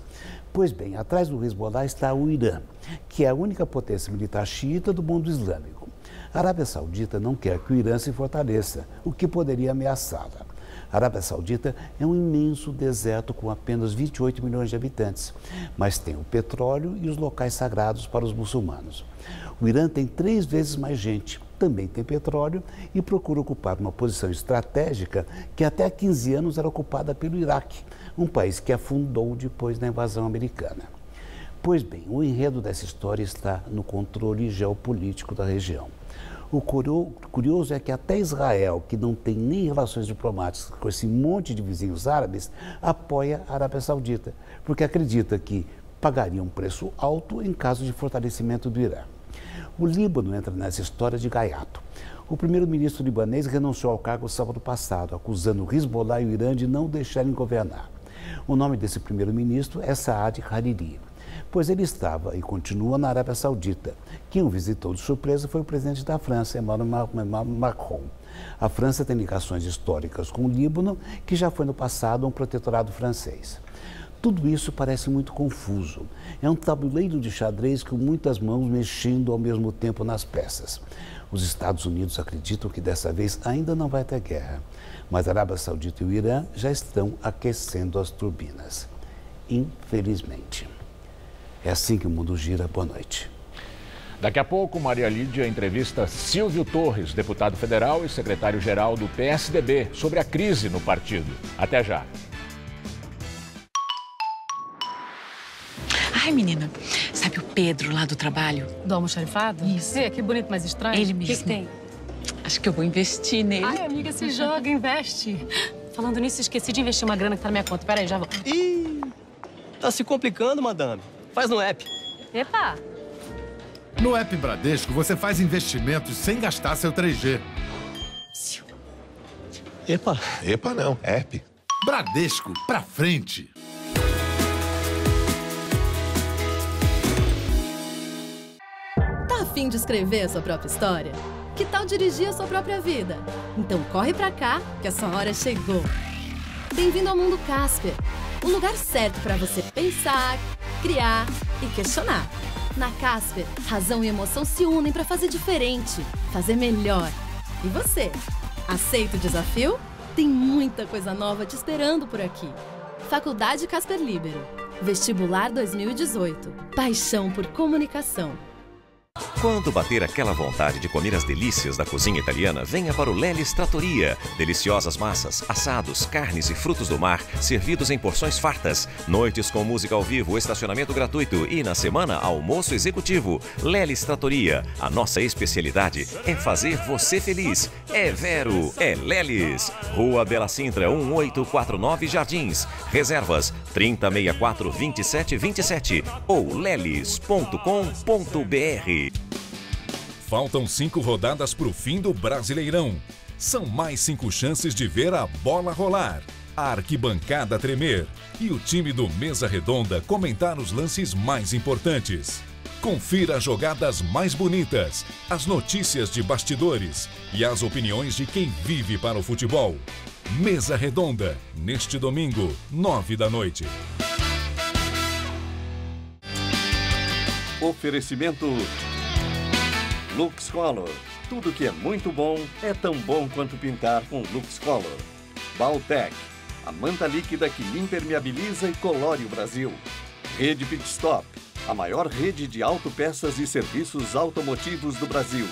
Pois bem, atrás do Hezbollah está o Irã, que é a única potência militar xiita do mundo islâmico. A Arábia Saudita não quer que o Irã se fortaleça, o que poderia ameaçá-la. A Arábia Saudita é um imenso deserto com apenas 28 milhões de habitantes, mas tem o petróleo e os locais sagrados para os muçulmanos. O Irã tem 3 vezes mais gente, também tem petróleo e procura ocupar uma posição estratégica que até há 15 anos era ocupada pelo Iraque, um país que afundou depois da invasão americana. Pois bem, o enredo dessa história está no controle geopolítico da região. O curioso é que até Israel, que não tem nem relações diplomáticas com esse monte de vizinhos árabes, apoia a Arábia Saudita, porque acredita que pagaria um preço alto em caso de fortalecimento do Irã. O Líbano entra nessa história de gaiato. O primeiro-ministro libanês renunciou ao cargo sábado passado, acusando o Hezbollah e o Irã de não deixarem governar. O nome desse primeiro-ministro é Saad Hariri, pois ele estava e continua na Arábia Saudita. Quem o visitou de surpresa foi o presidente da França, Emmanuel Macron. A França tem ligações históricas com o Líbano, que já foi no passado um protetorado francês. Tudo isso parece muito confuso. É um tabuleiro de xadrez com muitas mãos mexendo ao mesmo tempo nas peças. Os Estados Unidos acreditam que dessa vez ainda não vai ter guerra, mas a Arábia Saudita e o Irã já estão aquecendo as turbinas. Infelizmente. É assim que o mundo gira. Boa noite. Daqui a pouco, Maria Lídia entrevista Silvio Torres, deputado federal e secretário-geral do PSDB, sobre a crise no partido. Até já. Ai, menina, sabe o Pedro lá do trabalho? Do almoxarifado? Isso. É, que bonito, mas estranho. Ele mesmo. O que tem? Acho que eu vou investir nele. Ai, amiga, se joga, investe. Falando nisso, esqueci de investir uma grana que tá na minha conta. Peraí, já vou. Ih, tá se complicando, madame. Faz no app. Epa! No app Bradesco, você faz investimentos sem gastar seu 3G. Epa. Epa não, app. Bradesco, pra frente. Tá a fim de escrever a sua própria história? Que tal dirigir a sua própria vida? Então corre pra cá, que a sua hora chegou. Bem-vindo ao Mundo Casper. O lugar certo para você pensar, criar e questionar. Na Casper, razão e emoção se unem para fazer diferente, fazer melhor. E você? Aceita o desafio? Tem muita coisa nova te esperando por aqui. Faculdade Casper Libero. Vestibular 2018. Paixão por comunicação. Quando bater aquela vontade de comer as delícias da cozinha italiana, venha para o Lelis Trattoria. Deliciosas massas, assados, carnes e frutos do mar, servidos em porções fartas. Noites com música ao vivo, estacionamento gratuito e, na semana, almoço executivo. Lelis Trattoria. A nossa especialidade é fazer você feliz. É Vero, é Lelis. Rua Bela Sintra, 1849 Jardins. Reservas 3064-2727 ou lelis.com.br. Faltam 5 rodadas para o fim do Brasileirão. São mais 5 chances de ver a bola rolar, a arquibancada tremer e o time do Mesa Redonda comentar os lances mais importantes. Confira as jogadas mais bonitas, as notícias de bastidores e as opiniões de quem vive para o futebol. Mesa Redonda, neste domingo, 9 da noite. Oferecimento Lux Color. Tudo que é muito bom é tão bom quanto pintar com Lux Color. Baltec, a manta líquida que impermeabiliza e colore o Brasil. Rede Pit Stop, a maior rede de autopeças e serviços automotivos do Brasil.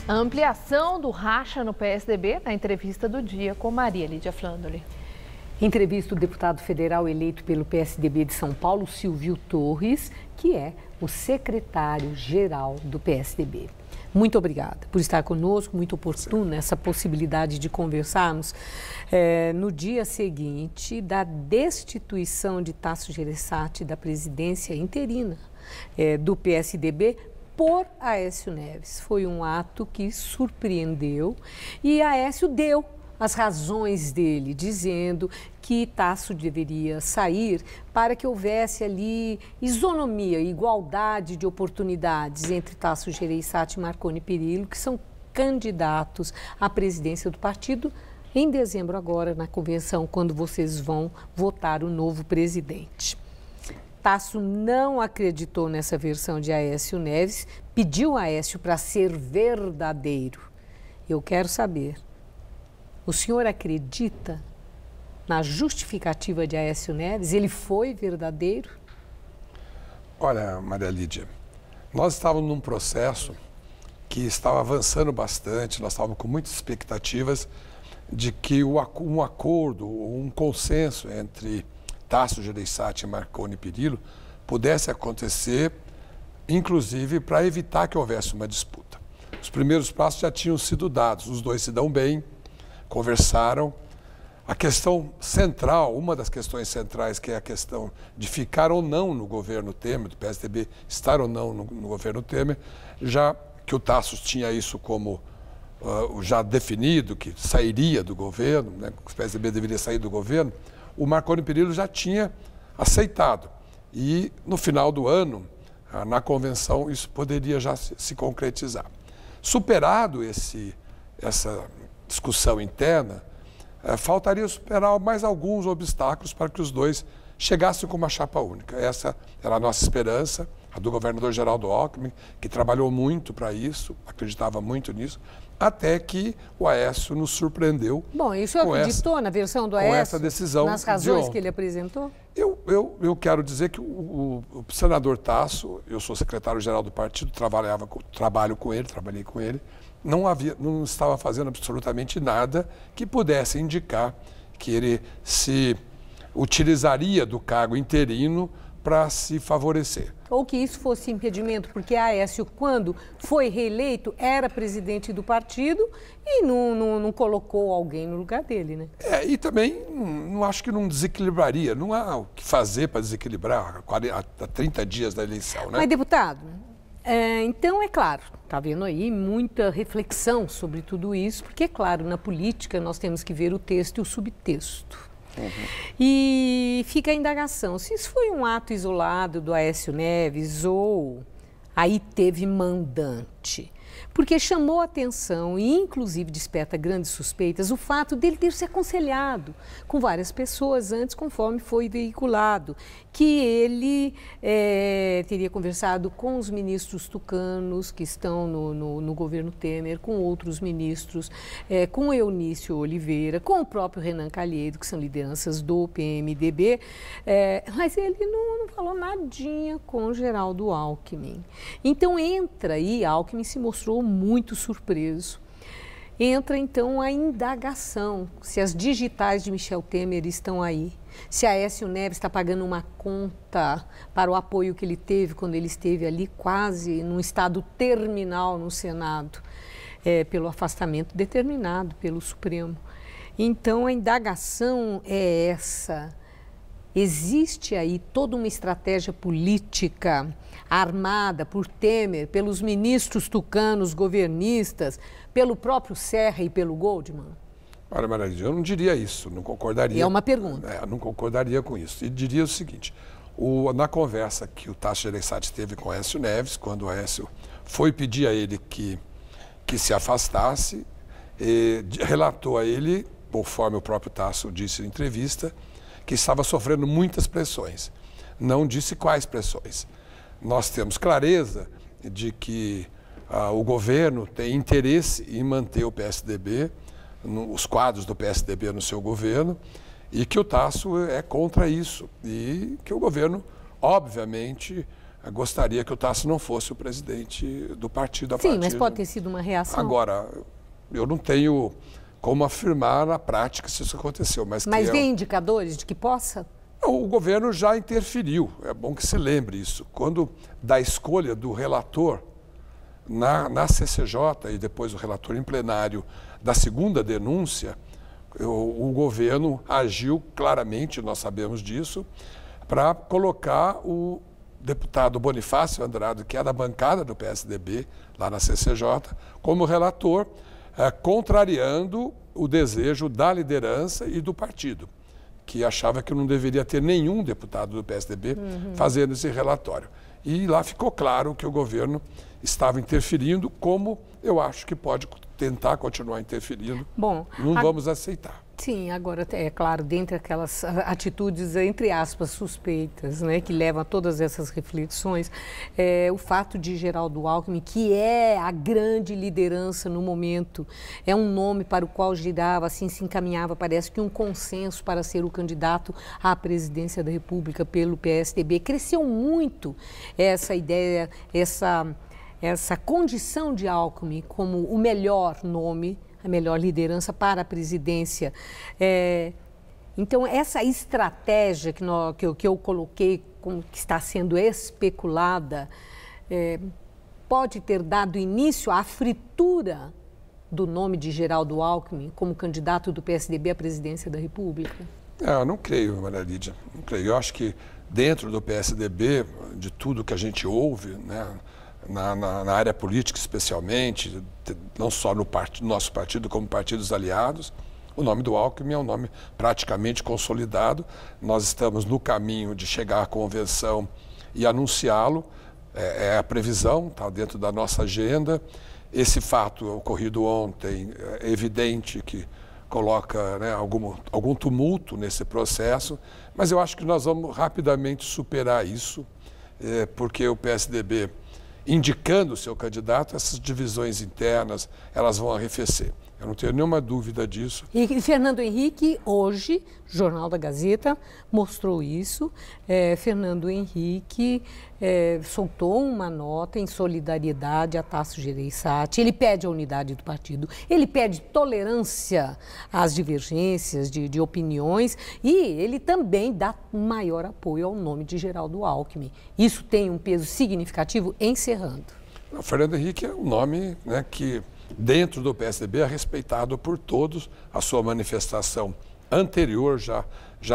A ampliação do racha no PSDB na entrevista do dia com Maria Lídia Flandoli. Entrevista o deputado federal eleito pelo PSDB de São Paulo, Silvio Torres, que é o secretário-geral do PSDB. Muito obrigada por estar conosco, muito oportuna essa possibilidade de conversarmos no dia seguinte da destituição de Tasso Gereissati da presidência interina do PSDB por Aécio Neves. Foi um ato que surpreendeu e Aécio deu as razões dele, dizendo que Tasso deveria sair para que houvesse ali isonomia, igualdade de oportunidades entre Tasso Gereissati e Marconi Perillo, que são candidatos à presidência do partido em dezembro agora, na convenção, quando vocês vão votar o novo presidente. Tasso não acreditou nessa versão de Aécio Neves, pediu a Aécio para ser verdadeiro. Eu quero saber, o senhor acredita na justificativa de Aécio Neves? Ele foi verdadeiro? Olha, Maria Lídia, nós estávamos num processo que estava avançando bastante, nós estávamos com muitas expectativas de que um acordo, um consenso entre Tasso Gereissati e Marconi Perillo pudesse acontecer, inclusive para evitar que houvesse uma disputa. Os primeiros passos já tinham sido dados, os dois se dão bem, conversaram. A questão central, uma das questões centrais, que é a questão de ficar ou não no governo Temer, do PSDB estar ou não no governo Temer, já que o Tasso tinha isso como já definido, que sairia do governo, né, que o PSDB deveria sair do governo, o Marconi Perillo já tinha aceitado. E no final do ano, na convenção, isso poderia já se concretizar. Superado essa discussão interna, faltaria superar mais alguns obstáculos para que os dois chegassem com uma chapa única. Essa era a nossa esperança, a do governador Geraldo Alckmin, que trabalhou muito para isso, acreditava muito nisso, até que o Aécio nos surpreendeu. Bom, e o senhor acreditou na versão do Aécio? Com essa decisão nas razões que ele apresentou? Eu quero dizer que o senador Tasso, eu sou secretário-geral do partido, trabalhei com ele, não estava fazendo absolutamente nada que pudesse indicar que ele se utilizaria do cargo interino para se favorecer. Ou que isso fosse impedimento, porque Aécio, quando foi reeleito, era presidente do partido e não colocou alguém no lugar dele, né? E também não acho que não desequilibraria, não há o que fazer para desequilibrar há 30 dias da eleição, né? Mas, deputado, então é claro, está vendo aí muita reflexão sobre tudo isso, porque é claro, na política nós temos que ver o texto e o subtexto. Uhum. E fica a indagação, se isso foi um ato isolado do Aécio Neves ou aí teve mandante. Porque chamou a atenção e inclusive desperta grandes suspeitas o fato dele ter se aconselhado com várias pessoas antes, conforme foi veiculado, que ele teria conversado com os ministros tucanos que estão no governo Temer, com outros ministros, com Eunício Oliveira, com o próprio Renan Calheiros, que são lideranças do PMDB, mas ele não falou nadinha com Geraldo Alckmin. Então entra aí, Alckmin se mostrou muito surpreso. entra então a indagação, se as digitais de Michel Temer estão aí, se Aécio Neves está pagando uma conta para o apoio que ele teve quando ele esteve ali quase num estado terminal no Senado, pelo afastamento determinado pelo Supremo. Então a indagação é essa. Existe aí toda uma estratégia política armada por Temer, pelos ministros tucanos, governistas, pelo próprio Serra e pelo Goldman? Olha, Maria, eu não diria isso, não concordaria. É uma pergunta. Não concordaria com isso. E diria o seguinte, na conversa que o Tasso Gereissati teve com o Aécio Neves, quando o Aécio foi pedir a ele que se afastasse, relatou a ele, conforme o próprio Tasso disse em entrevista, que estava sofrendo muitas pressões. Não disse quais pressões. Nós temos clareza de que o governo tem interesse em manter o PSDB, os quadros do PSDB no seu governo, e que o Tasso é contra isso. E que o governo, obviamente, gostaria que o Tasso não fosse o presidente do partido. Sim, mas pode ter sido uma reação. Agora, eu não tenho como afirmar na prática se isso aconteceu. Mas vem indicadores de que possa? O governo já interferiu, é bom que se lembre isso. Quando da escolha do relator na CCJ e depois o relator em plenário da segunda denúncia, o governo agiu claramente, nós sabemos disso, para colocar o deputado Bonifácio Andrade, que é da bancada do PSDB, lá na CCJ, como relator, contrariando o desejo da liderança e do partido, que achava que não deveria ter nenhum deputado do PSDB fazendo esse relatório. E lá ficou claro que o governo estava interferindo, como eu acho que pode tentar continuar interferindo. Bom, não vamos aceitar. Sim, agora é claro, dentre aquelas atitudes, entre aspas, suspeitas, né, que levam a todas essas reflexões, o fato de Geraldo Alckmin, que é a grande liderança no momento, é um nome para o qual girava, assim, se encaminhava, parece que um consenso para ser o candidato à presidência da República pelo PSDB. Cresceu muito essa ideia, essa condição de Alckmin como o melhor nome, a melhor liderança para a presidência. Então, essa estratégia que eu coloquei, que está sendo especulada, pode ter dado início à fritura do nome de Geraldo Alckmin como candidato do PSDB à presidência da República? Eu não creio, Maria Lídia, não creio. Eu acho que dentro do PSDB, de tudo que a gente ouve, né, na área política especialmente, não só no nosso partido, como partidos aliados, o nome do Alckmin é um nome praticamente consolidado. Nós estamos no caminho de chegar à convenção e anunciá-lo. É a previsão, está dentro da nossa agenda. Esse fato ocorrido ontem é evidente que coloca, né, algum tumulto nesse processo, mas eu acho que nós vamos rapidamente superar isso, porque o PSDB, indicando o seu candidato, essas divisões internas, elas vão arrefecer. Eu não tenho nenhuma dúvida disso. E Fernando Henrique, hoje, Jornal da Gazeta, mostrou isso. Fernando Henrique soltou uma nota em solidariedade a Tasso Gereissati. Ele pede a unidade do partido, ele pede tolerância às divergências de opiniões e ele também dá maior apoio ao nome de Geraldo Alckmin. Isso tem um peso significativo, encerrando. O Fernando Henrique é um nome, né, que dentro do PSDB é respeitado por todos. A sua manifestação anterior já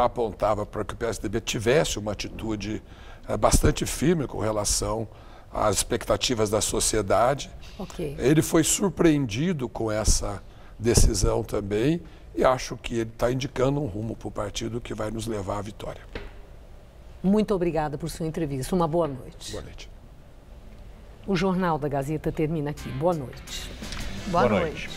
apontava para que o PSDB tivesse uma atitude bastante firme com relação às expectativas da sociedade. Okay. Ele foi surpreendido com essa decisão também e acho que ele está indicando um rumo para o partido que vai nos levar à vitória. Muito obrigada por sua entrevista. Uma boa noite. Boa noite. O Jornal da Gazeta termina aqui. Boa noite. Boa noite.